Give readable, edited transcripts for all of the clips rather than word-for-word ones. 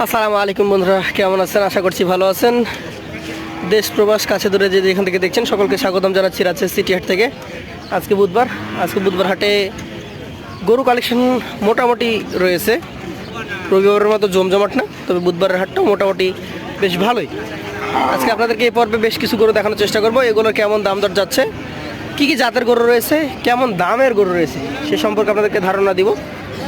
আসসালামু আলাইকুম বন্ধুরা, কেমন আছেন? আশা করছি ভালো আছেন। দেশ প্রবাস কাছে দূরে যে যেখান থেকে দেখছেন সকলকে স্বাগতম জানাচ্ছি রাজশাহী সিটি হাট থেকে। আজকে বুধবার হাটে গরু কালেকশন মোটামুটি রয়েছে। রবিবারের মতো জমজমাট না, তবে বুধবারের হাটটাও মোটামুটি বেশ ভালোই। আজকে আপনাদেরকে এই পর্বে বেশ কিছু গরু দেখানোর চেষ্টা করব। এগুলোর কেমন দাম দর যাচ্ছে, কী কী জাতের গরু রয়েছে, কেমন দামের গরু রয়েছে সে সম্পর্কে আপনাদেরকে ধারণা দিব।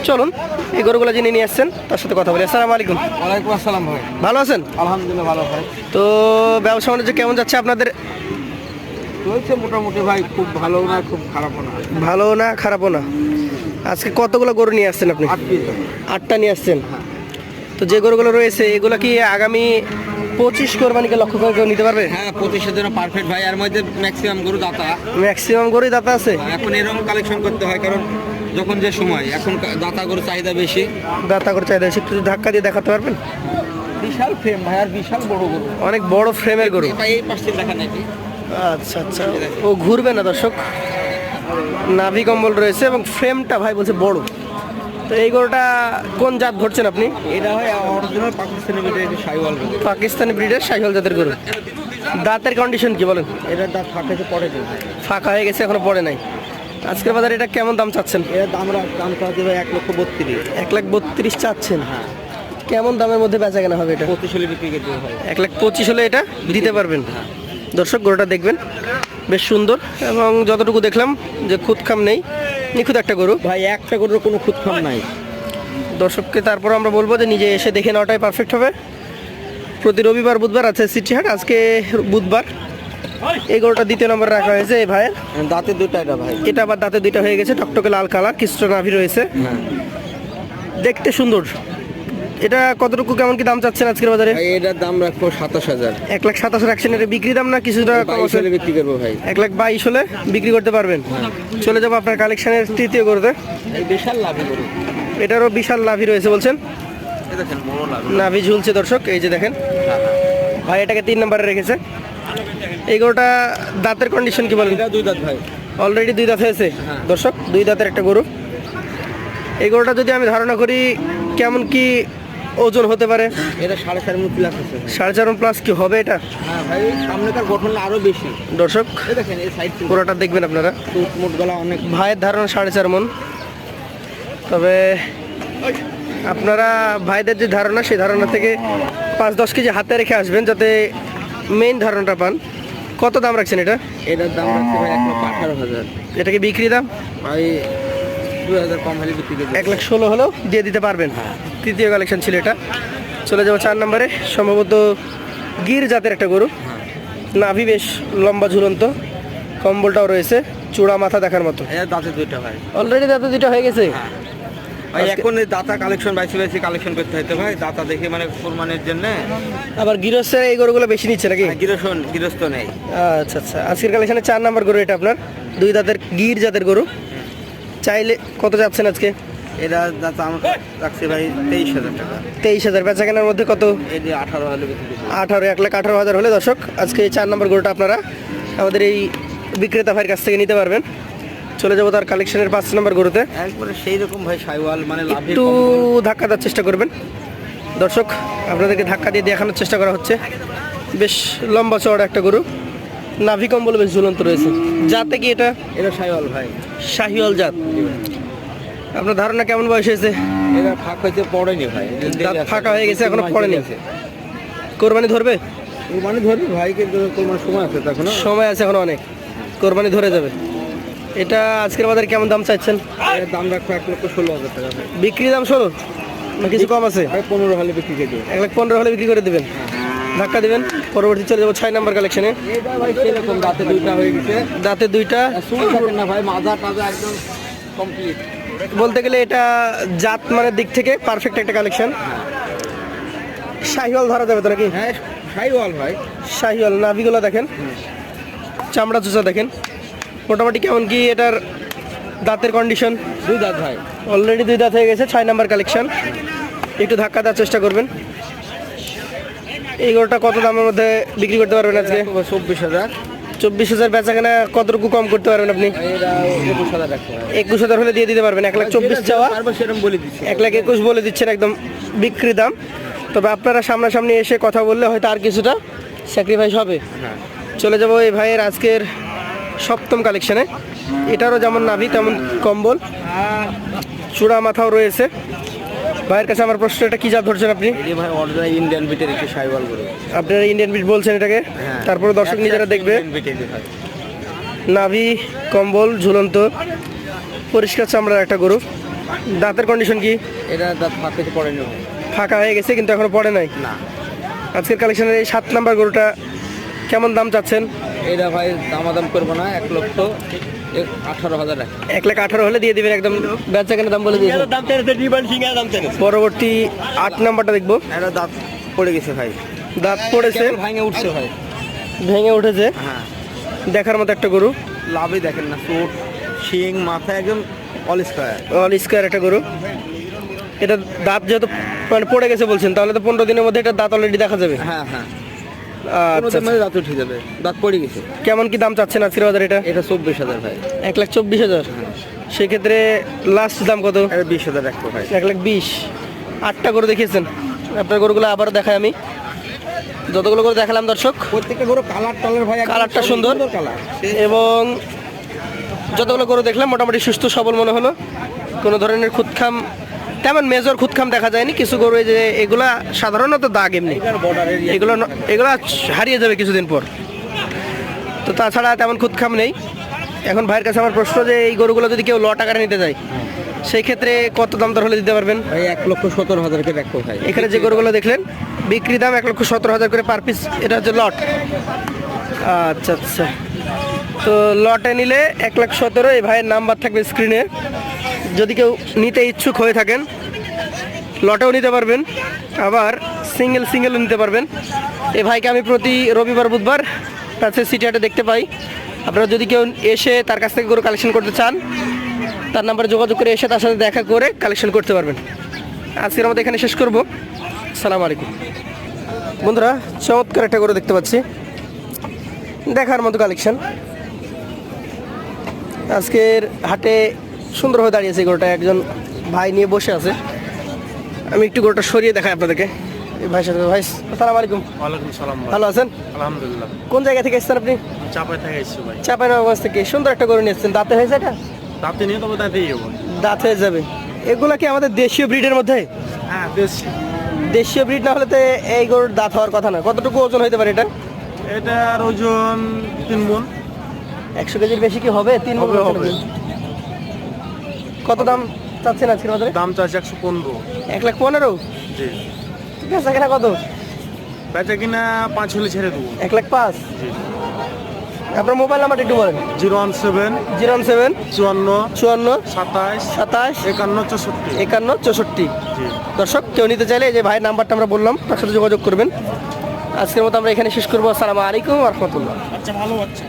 চলুন এই গরুগুলো যিনি নিয়ে আসছেন তার সাথে কথা বলি। আসসালামু আলাইকুম। ওয়ালাইকুম আসসালাম ভাই। ভালো আছেন? আলহামদুলিল্লাহ ভালো ভাই। তো ব্যবসা বাণিজ্য কেমন যাচ্ছে আপনাদের? চলছে মোটামুটি ভাই, খুব ভালো না খুব খারাপও না। ভালো না খারাপও না। আজকে কতগুলো গরু নিয়ে আসছেন আপনি? 8 পিস। 8টা নিয়ে আসছেন। হ্যাঁ। তো যে গরুগুলো রয়েছে এগুলো কি আগামী 25 কোরবানিকে লক্ষ্য করে কেউ নিতে পারবে? হ্যাঁ, 25-এর জন্য পারফেক্ট ভাই। এর মধ্যে ম্যাক্সিমাম গরু দাতা। ম্যাক্সিমাম গরুই দাতা আছে। এখন এরকম কালেকশন করতে হয়, কারণ যখন যে সময় এখন দাতা গরু চাহিদা বেশি। দাতা করে চাহিদা বেশি। একটু ধাক্কা দিয়ে দেখাতে পারবেন? বিশাল ফ্রেম ভাই, আর বিশাল বড় গরু, অনেক বড় ফ্রেমের গরু। ভাই এই পাশে দেখা নাকি। আচ্ছা আচ্ছা, ও ঘুরবে না দর্শক। নাভি কম্বল রয়েছে এবং ফ্রেমটা ভাই বলছে বড়। তো এই গরুটা কোন জাত ধরছেন আপনি? এটা হয় অরিজিনাল পাকিস্তানি ব্রিডের শাইওয়াল গরু। পাকিস্তানি ব্রিডের শাহিওয়াল জাতের গরু। দাঁতের কন্ডিশন কি বলেন? এটার দাম ফাঁকাতে পড়ে যায়। ফাঁকা হয়ে গেছে, এখনো পড়ে নাই। আজকের বাজারে এটা কেমন দাম চাচ্ছেন? এর দাম চাওয়া দেবে 1,32,000। 1,32,000 চাচ্ছেন। হ্যাঁ। কেমন দামের মধ্যে বেচা কেনা হবে এটা? 25 হলে বিক্রি করতে হয়। 1,25,000 হলে এটা দিতে পারবেন। হ্যাঁ। দর্শক গরুটা দেখবেন, বেশ সুন্দর এবং যতটুকু দেখলাম যে খুদখাম নেই, নিখুঁত একটা গরু। ভাই একটা গরুর কোনো খুঁতখাম নাই। দর্শককে তারপর আমরা বলবো যে নিজে এসে দেখে নেওয়াটাই পারফেক্ট হবে। প্রতি রবিবার বুধবার আছে সিটি হাট, আজকে বুধবার। এই গরুটা দ্বিতীয় নম্বর রাখা হয়েছে এই ভাইয়ের। দাঁতে দুটো এটা ভাই। এটা আবার দাঁতে দুইটা হয়ে গেছে, টকটকে লাল কালার, কৃষ্ণ নাভি রয়েছে, হ্যাঁ। দেখতে সুন্দর। এটা কতটুকু কেমন কি দাম চাচ্ছেন আজকের বাজারে? ভাই এটার দাম রাখবো 27,000। 1,27,000 রাখছেন। এটা বিক্রি দাম না কিছুটা কম আছে? বিক্রি করবো ভাই। 1,22,000 হলে বিক্রি করতে পারবেন। চলে যাবো আপনার কালেকশনের তৃতীয় গরুতে। এই বিশাল লাভ গরু। এটারও বিশাল নাভি রয়েছে বলছেন? এই দেখেন বড় লাভ। নাভি ঝুলছে দর্শক, এই যে দেখেন। ভাই এটাকে 3 নম্বরে রেখেছে। এই গরুটা দাঁতের কন্ডিশন কি বলেন? এটা দুই দাঁত ভাই। অলরেডি 2 দাঁত হয়েছে। হ্যাঁ। দর্শক 2 দাঁতের একটা গরু। এই গরুটা যদি আমি ধারণা করি কেমন কি ওজন হতে পারে? এটা 4.5 মণ প্লাস আছে। 4.5 মণ প্লাস কি হবে এটা? হ্যাঁ ভাই, সামনেকার গঠন আরো বেশি। দর্শক এই দেখেন এই সাইড পুরোটা দেখবেন আপনারা। মোট গলা অনেক। ভাইয়ের ধারণা 4.5 মণ। তবে আপনারা ভাইদের যে ধারণা সেই ধারণা থেকে 5-10 কেজি হাতে রেখে আসবেন যাতে মেইন ধারণাটা পান। কত দাম রাখছেন এটা? এটার দাম রাখছে ভাই 1,18,000। এটা কি বিক্রি দাম? ভাই 2,000 কম হলে বিক্রি করবে। 1,16,000 হলেও দিয়ে দিতে পারবেন। তৃতীয় কালেকশন ছিল এটা। চলে যাবো 4 নম্বরে। সম্ভবত গির জাতের একটা গরু। নাভি বেশ লম্বা ঝুলন্ত, কম্বলটাও রয়েছে, চূড়া মাথা দেখার মতো। এর দাঁতে দুইটা ভাই। অলরেডি দাঁতে 2টা হয়ে গেছে। ভাই এখন এই দাতা কালেকশন বাইসি কালেকশন করতে হইতে ভাই, দাতা দেখে মানে কোরবানির জন্য। আবার গৃহস্থের এই গরুগুলো বেশি নিচ্ছে নাকি? গৃহস্থ নেই। আচ্ছা আচ্ছা, আজকের কালেকশনে 4 নম্বর গরু এটা আপনার। 2 দাঁতের গির জাতের গরু। চাইলে কত যাচ্ছেন আজকে? এটা দাতা আমরা রাখছি ভাই 23,000 টাকা। 23,000। বেচা কেনার মধ্যে কত? এই যে 18 হলে বিক্রি করবে। 1,18,000 হলে দর্শক আজকে এই 4 নম্বর গরুটা আপনারা আমাদের এই বিক্রেতা ভাইয়ের কাছ থেকে নিতে পারবেন। চলে যাবো তার কালেকশনের 5 নম্বর গরুতে। একবারে সেই রকম ভাই শাইওয়াল, মানে লাভের একটু ধাক্কা দেওয়ার চেষ্টা করবেন দর্শক, আপনাদেরকে ধাক্কা দিয়ে দেখানোর চেষ্টা করা হচ্ছে। বেশ লম্বা চওড়া একটা গরু, নাভি কম্বল বেশ ঝুলন্ত রয়েছে। জাতে কি এটা? এটা শাইওয়াল ভাই। শাহিওয়াল জাত। আপনার ধারণা কেমন বয়স হয়েছে? এটা ফাঁক হইতে পড়েনি ভাই। দাঁত ফাঁকা হয়ে গেছে, এখনো পড়েনি। কোরবানি ধরবে? কোরবানি ধরবে ভাই, কিন্তু কোরবানির সময় আছে, তখন সময় আছে এখনো অনেক, কোরবানি ধরে যাবে। এটা আজকের বাজারে কেমন দাম চাইছেন? এর দাম রাখবো 1,16,000 টাকা ভাই। বিক্রি দাম 16 না কিছু কম আছে? ভাই 15 হলে বিক্রি করে দেবো। 1,15,000 হলে বিক্রি করে দেবেন, ধাক্কা দিবেন। পরবর্তী চলে যাবো 6 নম্বর কালেকশনে। এটা ভাই সেরকম দাঁতে দুইটা হয়ে গেছে। দাঁতে 2টা। চুল দেখেন না ভাই, মাজা টাজা একদম কমপ্লিট। বলতে গেলে এটা জাত মানের দিক থেকে পারফেক্ট একটা কালেকশন। শাহিওয়াল ধরা যাবে তো নাকি? হ্যাঁ শাইওয়াল ভাই। শাহিওয়াল। নাভিগুলো দেখেন, চামড়া চুচা দেখেন। মোটামুটি কেমন কি এটার দাঁতের কন্ডিশন? 2 দাঁত ভাই। অলরেডি 2 দাঁত হয়ে গেছে। 6 নম্বর কালেকশন। একটু ধাক্কা দেওয়ার চেষ্টা করবেন। এই গরুটা কত দামের মধ্যে বিক্রি করতে পারবেন আজকে? 24,000। 24,000 বেচা কেনা কতটুকু কম করতে পারবেন আপনি? এটা 21,000 টাকা। 21,000 হলে দিয়ে দিতে পারবেন। 1,24,000 চাওয়া, তারপর সেরকম বলে দিচ্ছি। 1,21,000 বলে দিচ্ছেন একদম বিক্রি দাম। তবে আপনারা সামনাসামনি এসে কথা বললে হয়তো আর কিছুটা স্যাক্রিফাইস হবে। হ্যাঁ চলে যাবো এই ভাইয়ের আজকের সপ্তম কালেকশনে। এটারও যেমন নাভি তেমন কম্বল, চূড়া মাথাও রয়েছে। ভাইয়ের কাছে আমার প্রশ্ন, এটা কি জাত ধরছেন আপনি? এই যে ভাই অরিজিনাল ইন্ডিয়ান বিটের একটি সাইওয়াল গরু। আপনারা ইন্ডিয়ান বিট বলছেন এটাকে, হ্যাঁ। তারপরে দর্শক নিজেরা দেখবে। ইন্ডিয়ান বিটের ভাই নাভি কম্বল ঝুলন্ত পরিষ্কার চামড়ার একটা গরু। দাঁতের কন্ডিশন কি? এটা দাঁত ফাঁকে পড়েনি ভাই। ফাঁকা হয়ে গেছে কিন্তু এখনো পড়ে নাই। না আজকের কালেকশনের এই 7 নাম্বার গরুটা কেমন দাম চাচ্ছেন? এটা ভাই দামাদাম করবো না, 1,18,000 টাকা। 1,18,000 হলে দিয়ে দিবেন একদম, বেচা কেনার দাম বলে দিয়েছেন। পরবর্তী 8 নাম্বারটা দেখবো। এটা দাঁত পড়ে গেছে ভাই, দাঁত পড়েছে, কেবল ভাঙে উঠছে ভাই। ভেঙে উঠেছে, হ্যাঁ দেখার মতো একটা গরু। লাভই দেখেন না, চোট শিং মাথা একদম অল স্কয়ার। অল স্কোয়ার একটা গরু। এটা দাঁত যেহেতু মানে পড়ে গেছে বলছেন, তাহলে তো 15 দিনের মধ্যে এটা দাঁত অলরেডি দেখা যাবে। হ্যাঁ হ্যাঁ, আচ্ছা, মানে দাঁত উঠে যাবে, দাঁত পড়ে গেছে। কেমন কি দাম চাচ্ছেন আজকের বাজারে এটা? এটা 24,000 ভাই। 1,24,000। সেক্ষেত্রে লাস্ট দাম কত? এটা 20,000 রাখবো ভাই। 1,20,000। 8টা গরু দেখিয়েছেন, আপনার গরুগুলো আবারও দেখাই আমি। যতগুলো করে দেখালাম দর্শক, প্রত্যেকটা গরু কালার টালার ভাই, একদম কালারটা সুন্দর কালার। এবং যতগুলো গরু দেখলাম মোটামুটি সুস্থ সবল মনে হলো। কোনো ধরনের খুদখাম, তেমন মেজর খুদখাম দেখা যায়নি। কিছু গরু এই যে এগুলা সাধারণত দাগ এমনি, এগুলো হারিয়ে যাবে কিছুদিন পর। তো তাছাড়া তেমন খুদখাম নেই। এখন ভাইয়ের কাছে আমার প্রশ্ন যে এই গরুগুলো যদি কেউ লট আকারে নিতে যায়, সেই ক্ষেত্রে কত দাম দর হলে দিতে পারবেন? ভাই 1,17,000 কে রাখবো ভাই। এখানে যে গরুগুলো দেখলেন বিক্রি দাম 1,17,000 করে পার পিস। এটা হচ্ছে লট। আচ্ছা আচ্ছা, তো লটে নিলে 1,17,000। এই ভাইয়ের নাম্বার থাকবে স্ক্রিনে। যদি কেউ নিতে ইচ্ছুক হয়ে থাকেন, লটেও নিতে পারবেন, আবার সিঙ্গেলও নিতে পারবেন। এই ভাইকে আমি প্রতি রবিবার বুধবার কাছে সিটি হাটে দেখতে পাই। আপনারা যদি কেউ এসে তার কাছ থেকে গরু কালেকশন করতে চান, তার নাম্বারে যোগাযোগ করে এসে তার সাথে দেখা করে কালেকশন করতে পারবেন। আজকের মতো এখানে শেষ করব। আসসালামু আলাইকুম। বন্ধুরা, চমৎকার একটা গরু দেখতে পাচ্ছি, দেখার মতো কালেকশন। আজকের হাটে সুন্দরভাবে দাঁড়িয়েছে গরুটা, একজন ভাই নিয়ে বসে আছে। আমি একটু গরুটা সরিয়ে দেখাই আপনাদেরকে। এই ভাইয়ের সাথে। ভাই আসসালামু আলাইকুম। ওয়ালাইকুম সালাম ভাই। ভালো আছেন? আলহামদুলিল্লাহ। কোন জায়গা থেকে এসেছেন আপনি? চাপাই থেকে এসেছি ভাই। চাঁপাইনবাবগঞ্জ থেকে। সুন্দর একটা গরু নিয়ে এসেছেন, দাঁতে হয়েছে এটা? দাঁতে নিয়ে তবে দাঁতেই যাবো। দাঁত হয়ে যাবে। এগুলা কি আমাদের দেশীয় ব্রিডের মধ্যে? হ্যাঁ বেশি। দেশীয় ব্রিড না হলে তো এই গরুর দাঁত হওয়ার কথা না। কতটুকু ওজন হতে পারে এটা? এটার ওজন 3 মণ। 100 কেজির বেশি কি হবে? 3 মণ হবে। কত দাম চাচ্ছেন আজকের বাজারে? দাম চাচ্ছে 115। 1,15,000। জি। ঠিক আছে, কেনা কত? বেচা কিনা 5 হলে ছেড়ে দেবো। 1,05,000। জি। আপনার মোবাইল নাম্বারটা একটু বলেন। 017 017 54 54 27 27 51 64। 51 64। জি। দর্শক, কেউ নিতে চাইলে এই যে ভাইয়ের নাম্বারটা আমরা বললাম, তার সাথে যোগাযোগ করবেন। আজকের মতো আমরা এখানে শেষ করবো। আসসালামু আলাইকুম ওয়া রাহমাতুল্লাহ। আচ্ছা ভালো আচ্ছা।